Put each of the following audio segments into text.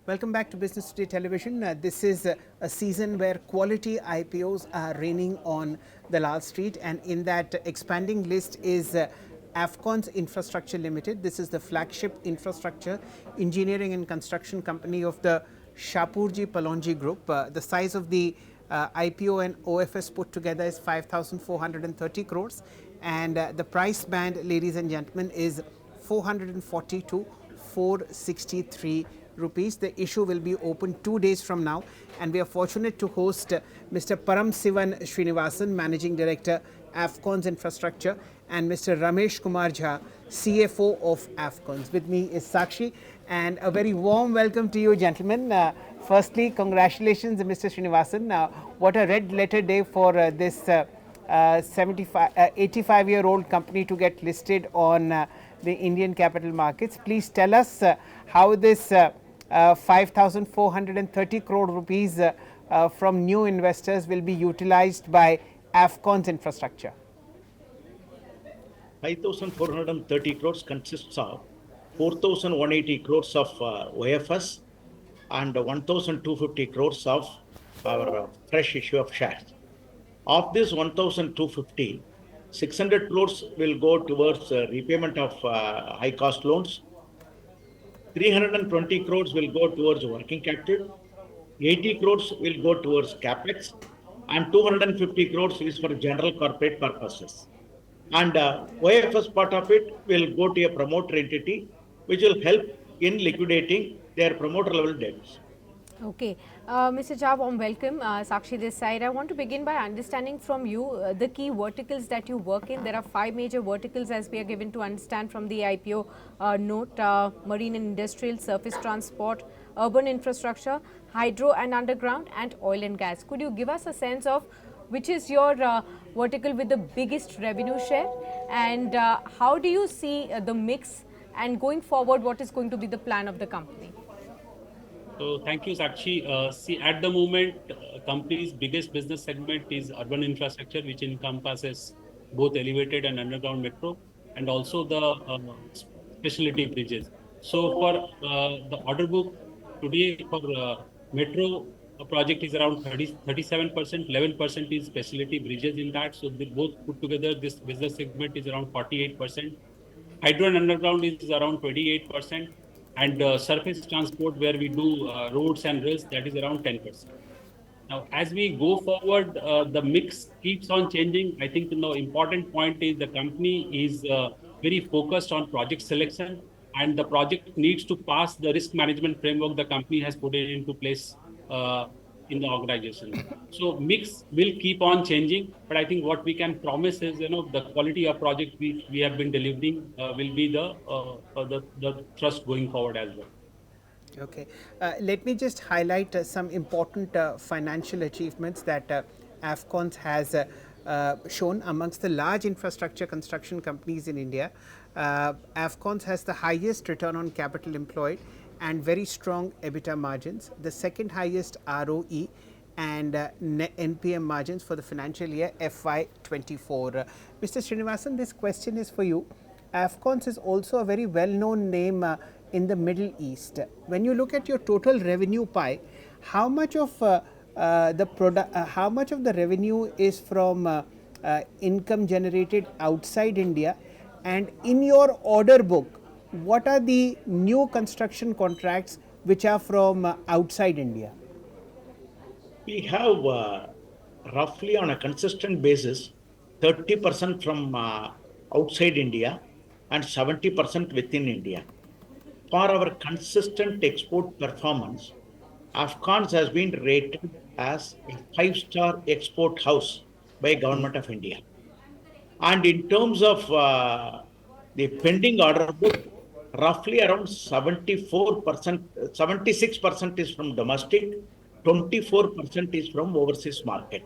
Welcome back to Business Today Television. This is a season where quality IPOs are reigning on the Lal Street, and in that expanding list is Afcons Infrastructure Limited. This is the flagship infrastructure, engineering and construction company of the Shapoorji Pallonji Group. The size of the IPO and OFS put together is 5,430 crores, and the price band, ladies and gentlemen, is 440 to 463 rupees. The issue will be open 2 days from now, and we are fortunate to host Mr. Paramasivan Srinivasan, Managing Director, Afcons Infrastructure, and Mr. Ramesh Kumar, CFO of Afcons. With me is Sakshi, and a very warm welcome to you, gentlemen. Firstly, congratulations, Mr. Srinivasan. What a red letter day for this 85-year-old company to get listed on the Indian capital markets. Please tell us how this 5,430 crore rupees from new investors will be utilized by Afcons Infrastructure. 5,430 crores consists of 4,180 crores of OFS and 1,250 crores of our fresh issue of shares. Of this 1,250, 600 crores will go towards repayment of high cost loans. 320 crores will go towards working capital. 80 crores will go towards capex, and 250 crores is for general corporate purposes. And OFS part of it will go to a promoter entity, which will help in liquidating their promoter level debts. Okay, Mr. Jha, warm welcome. Sakshi this side. I want to begin by understanding from you the key verticals that you work in. There are 5 major verticals as we are given to understand from the IPO note: marine and industrial, surface transport, urban infrastructure, hydro and underground, and oil and gas. Could you give us a sense of which is your vertical with the biggest revenue share, and how do you see the mix, and going forward, what is going to be the plan of the company? So thank you, Sakshi. See, at the moment, company's biggest business segment is urban infrastructure, which encompasses both elevated and underground metro, and also the specialty bridges. So for the order book today for metro project is around 37%, 11% is specialty bridges in that. So they both put together, this business segment is around 48%. Hydro and underground is around 28%. And surface transport, where we do roads and rails, that is around 10%. Now, as we go forward, the mix keeps on changing. I think the important point is the company is very focused on project selection, and the project needs to pass the risk management framework the company has put it into place in the organization. So mix will keep on changing, but I think what we can promise is, the quality of project we have been delivering will be the thrust going forward as well. Okay, let me just highlight some important financial achievements that Afcons has shown amongst the large infrastructure construction companies in India. Afcons has the highest return on capital employed and very strong EBITDA margins, the second highest ROE and NPM margins for the financial year FY24. Mr. Srinivasan, this question is for you. Afcons is also a very well-known name in the Middle East. When you look at your total revenue pie, how much of how much of the revenue is from income generated outside India, and in your order book, what are the new construction contracts which are from outside India? We have roughly on a consistent basis 30% from outside India and 70% within India. For our consistent export performance, Afcons has been rated as a 5-star export house by Government of India. And in terms of the pending order book, roughly around 74%, 76% is from domestic, 24% is from overseas market.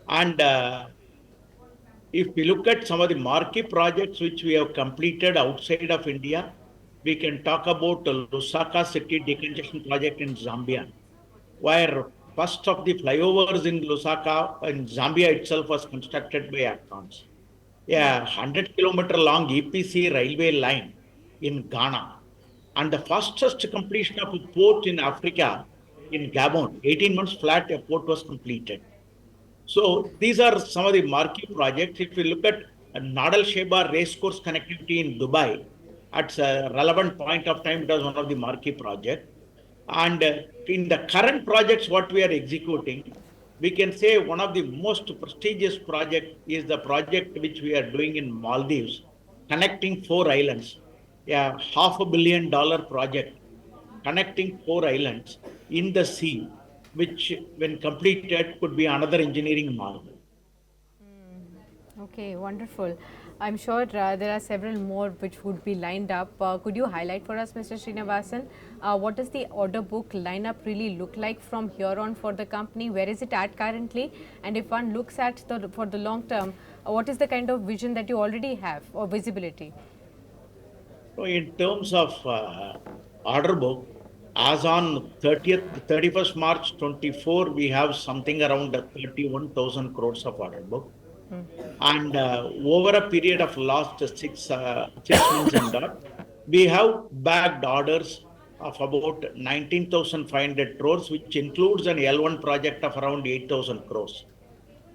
And if we look at some of the marquee projects which we have completed outside of India, we can talk about the Lusaka City Decongestion Project in Zambia, where first of the flyovers in Lusaka in Zambia itself was constructed by Afcons. Yeah, 100-kilometer long EPC railway line in Ghana, and the fastest completion of a port in Africa, in Gabon, 18 months flat, a port was completed. So these are some of the marquee projects. If you look at Nadal Sheba racecourse connectivity in Dubai, at a relevant point of time, it was one of the marquee projects. And in the current projects, what we are executing, we can say one of the most prestigious project is the project which we are doing in Maldives, connecting 4 islands. Yeah, $500 million project connecting 4 islands in the sea, which when completed could be another engineering marvel. Okay, wonderful. I'm sure there are several more which would be lined up. Could you highlight for us, Mr. Srinivasan, what does the order book lineup really look like from here on for the company? Where is it at currently? And if one looks at for the long term, what is the kind of vision that you already have or visibility? So in terms of order book, as on 31st March 24, we have something around 31,000 crores of order book. And over a period of last 6 months and that, we have bagged orders of about 19,500 crores, which includes an L1 project of around 8,000 crores.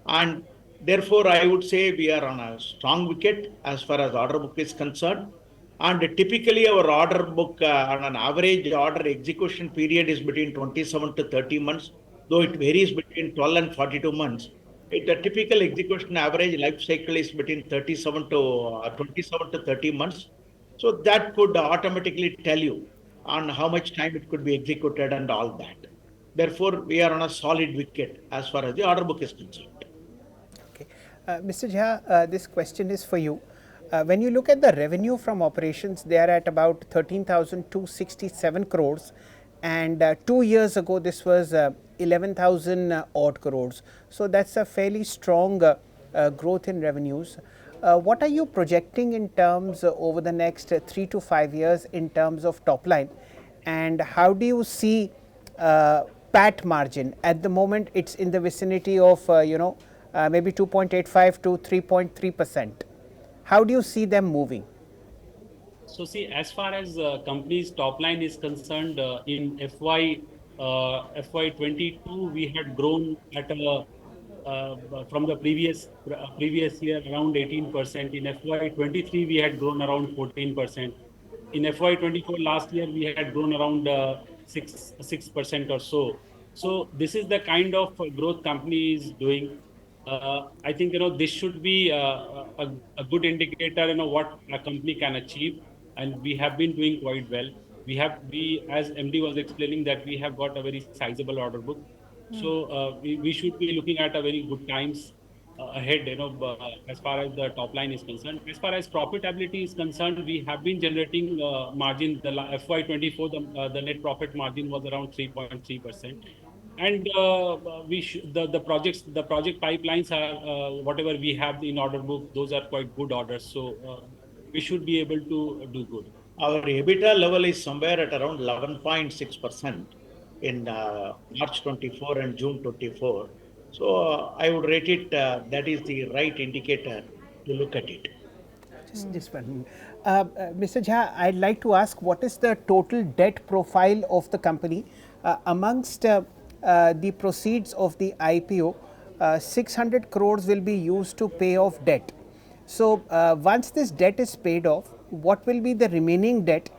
And therefore, I would say we are on a strong wicket as far as order book is concerned. And typically, our order book on an average order execution period is between 27 to 30 months, though it varies between 12 and 42 months. The typical execution average life cycle is between 27 to 30 months. So that could automatically tell you on how much time it could be executed and all that. Therefore, we are on a solid wicket as far as the order book is concerned. Okay. Mr. Jha, this question is for you. When you look at the revenue from operations, they are at about 13,267 crores, and 2 years ago this was 11,000 odd crores. So that's a fairly strong growth in revenues. What are you projecting in terms over the next 3 to 5 years in terms of top line, and how do you see PAT margin? At the moment, it's in the vicinity of maybe 2.85 to 3.3%. How do you see them moving? So see, as far as company's top line is concerned, in FY22 we had grown at a from the previous year around 18%. In FY23 we had grown around 14%. In FY24 last year we had grown around 6% or so. So this is the kind of growth company is doing. I think this should be a good indicator what a company can achieve, and we have been doing quite well. We as MD was explaining that we have got a very sizable order book. So we should be looking at a very good times ahead, as far as the top line is concerned. As far as profitability is concerned, we have been generating margin. The FY24, the net profit margin was around 3.3%. And the project pipelines are whatever we have in order book, those are quite good orders. So we should be able to do good. Our EBITDA level is somewhere at around 11.6% in March 24 and June 24. So I would rate it that is the right indicator to look at it. Just one minute. Mr. Jha, I'd like to ask, what is the total debt profile of the company? Amongst the proceeds of the IPO, 600 crores will be used to pay off debt. So once this debt is paid off, what will be the remaining debt,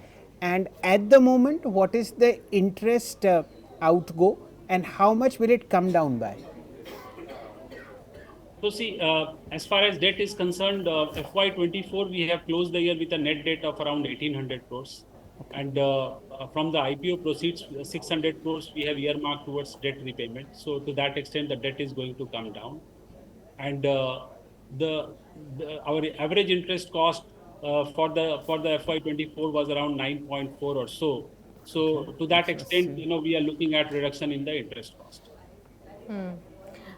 and at the moment what is the interest outgo, and how much will it come down by? So see, as far as debt is concerned, FY24 we have closed the year with a net debt of around 1800 crores. And from the IPO proceeds, 600 crores we have earmarked towards debt repayment. So to that extent, the debt is going to come down. And our average interest cost for the FY24 was around 9.4 or so. So to that extent, we are looking at reduction in the interest cost.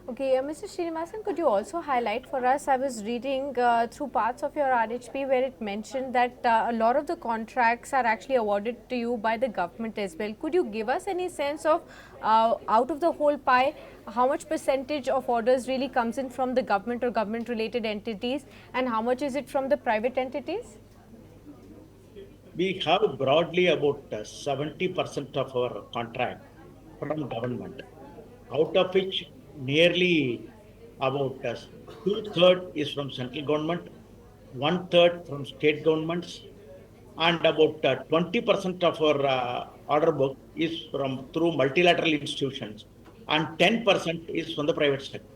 Okay, Mr. Srinivasan, could you also highlight for us, I was reading through parts of your RHP where it mentioned that a lot of the contracts are actually awarded to you by the government as well. Could you give us any sense of, out of the whole pie, how much percentage of orders really comes in from the government or government related entities, and how much is it from the private entities? We have broadly about 70% of our contract from government, out of which nearly about two-thirds is from central government, one-third from state governments, and about 20% of our order book is from through multilateral institutions, and 10% is from the private sector.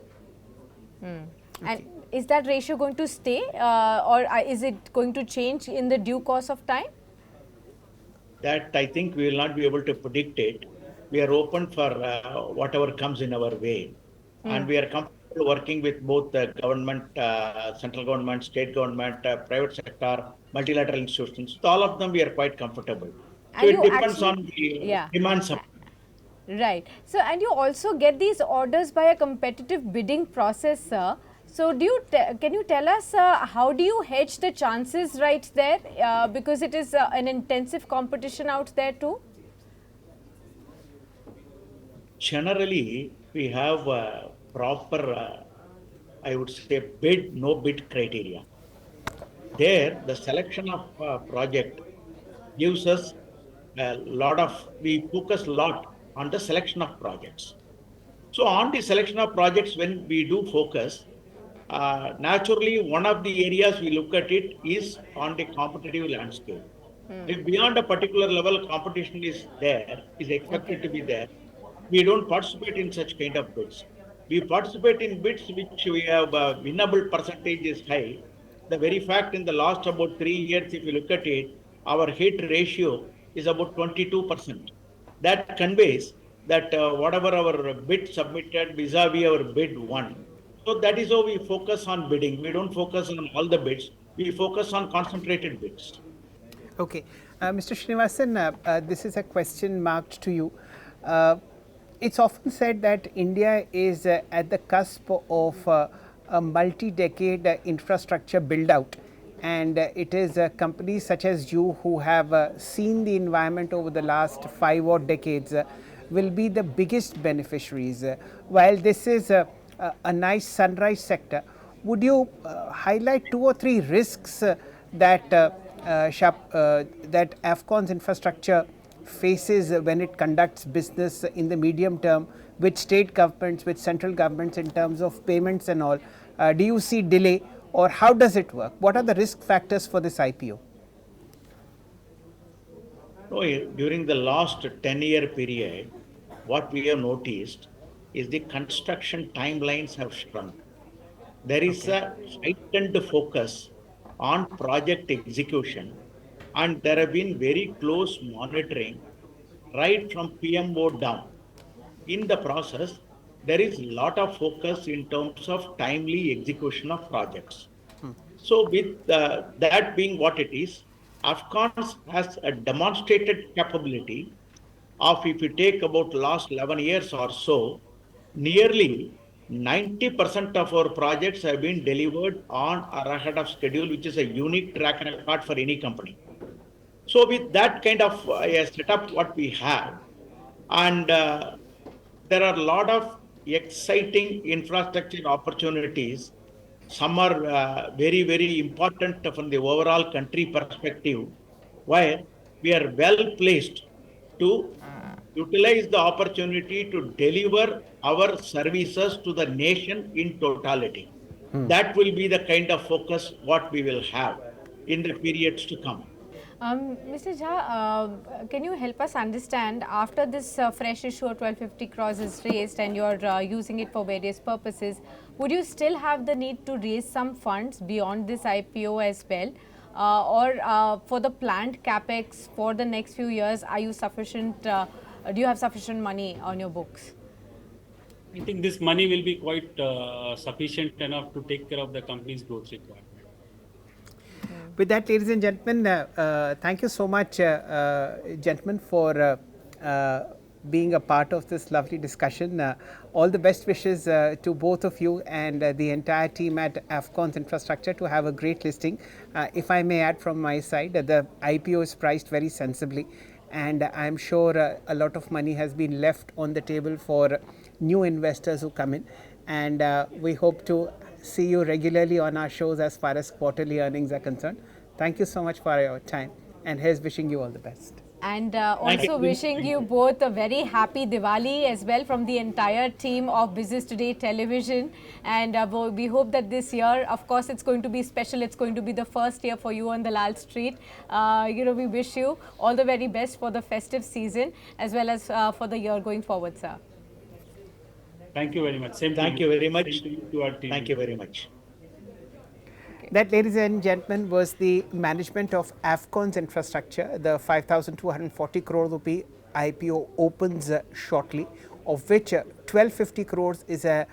And is that ratio going to stay or is it going to change in the due course of time? That I think we will not be able to predict it. We are open for whatever comes in our way. And we are comfortable working with both the government, central government, state government, private sector, multilateral institutions. With all of them, we are quite comfortable. So And it you depends actually, on the yeah. demand supply. Right. So, and you also get these orders by a competitive bidding process, sir. So, do you can you tell us how do you hedge the chances right there? Because it is an intensive competition out there too. Generally, we have a proper, I would say, bid, no bid criteria. There, the selection of project gives us a lot of, we focus a lot on the selection of projects. So on the selection of projects, when we do focus, naturally, one of the areas we look at it is on the competitive landscape. If beyond a particular level, competition is there, is expected to be there, we don't participate in such kind of bids. We participate in bids which we have winnable percentage is high. The very fact in the last about 3 years, if you look at it, our hit ratio is about 22%. That conveys that whatever our bid submitted vis-a-vis our bid won. So that is how we focus on bidding. We don't focus on all the bids. We focus on concentrated bids. Okay. Mr. Srinivasan, this is a question marked to you. It's often said that India is at the cusp of a multi-decade infrastructure build-out, and it is companies such as you who have seen the environment over the last 5 odd decades will be the biggest beneficiaries. While this is a nice sunrise sector, would you highlight 2 or 3 risks that that Afcons Infrastructure faces when it conducts business in the medium term with state governments, with central governments in terms of payments and all? Do you see delay, or how does it work? What are the risk factors for this IPO? No, during the last 10-year period, what we have noticed is the construction timelines have shrunk. There is a heightened focus on project execution, and there have been very close monitoring right from PMO down. In the process, there is a lot of focus in terms of timely execution of projects. So, with that being what it is, Afcons has a demonstrated capability of, if you take about last 11 years or so, nearly 90% of our projects have been delivered on or ahead of schedule, which is a unique track record for any company. So with that kind of setup, what we have, and there are a lot of exciting infrastructure opportunities. Some are very, very important from the overall country perspective, where we are well placed to utilize the opportunity to deliver our services to the nation in totality. That will be the kind of focus what we will have in the periods to come. Mr. Jha, can you help us understand, after this fresh issue of 1250 crores is raised and you are using it for various purposes, would you still have the need to raise some funds beyond this IPO as well? Or for the planned capex for the next few years, are you sufficient? Do you have sufficient money on your books? I think this money will be quite sufficient enough to take care of the company's growth requirement. With that, ladies and gentlemen, thank you so much, gentlemen, for being a part of this lovely discussion. All the best wishes to both of you and the entire team at Afcons Infrastructure to have a great listing. If I may add from my side, the IPO is priced very sensibly, and I'm sure a lot of money has been left on the table for new investors who come in, and we hope to see you regularly on our shows as far as quarterly earnings are concerned. Thank you so much for your time. And here's wishing you all the best. And Thank also you. wishing you both a very happy Diwali as well from the entire team of Business Today Television. And we hope that this year, of course, it's going to be special. It's going to be the first year for you on the Lal Street. We wish you all the very best for the festive season as well as for the year going forward, sir. Thank you very much. Same to Thank you very much. Same to you, to our team. Thank you very much. That, ladies and gentlemen, was the management of Afcons Infrastructure. The 5,240 crore rupee IPO opens shortly, of which 1,250 crores is a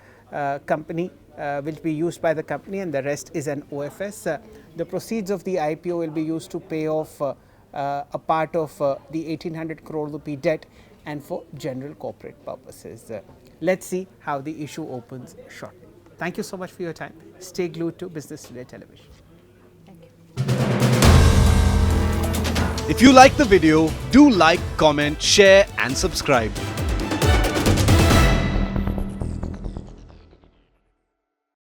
company will be used by the company, and the rest is an OFS. The proceeds of the IPO will be used to pay off a part of the 1,800 crore rupee debt and for general corporate purposes. Let's see how the issue opens shortly. Thank you so much for your time. Stay glued to Business Today Television. Thank you. If you like the video, do like, comment, share and subscribe.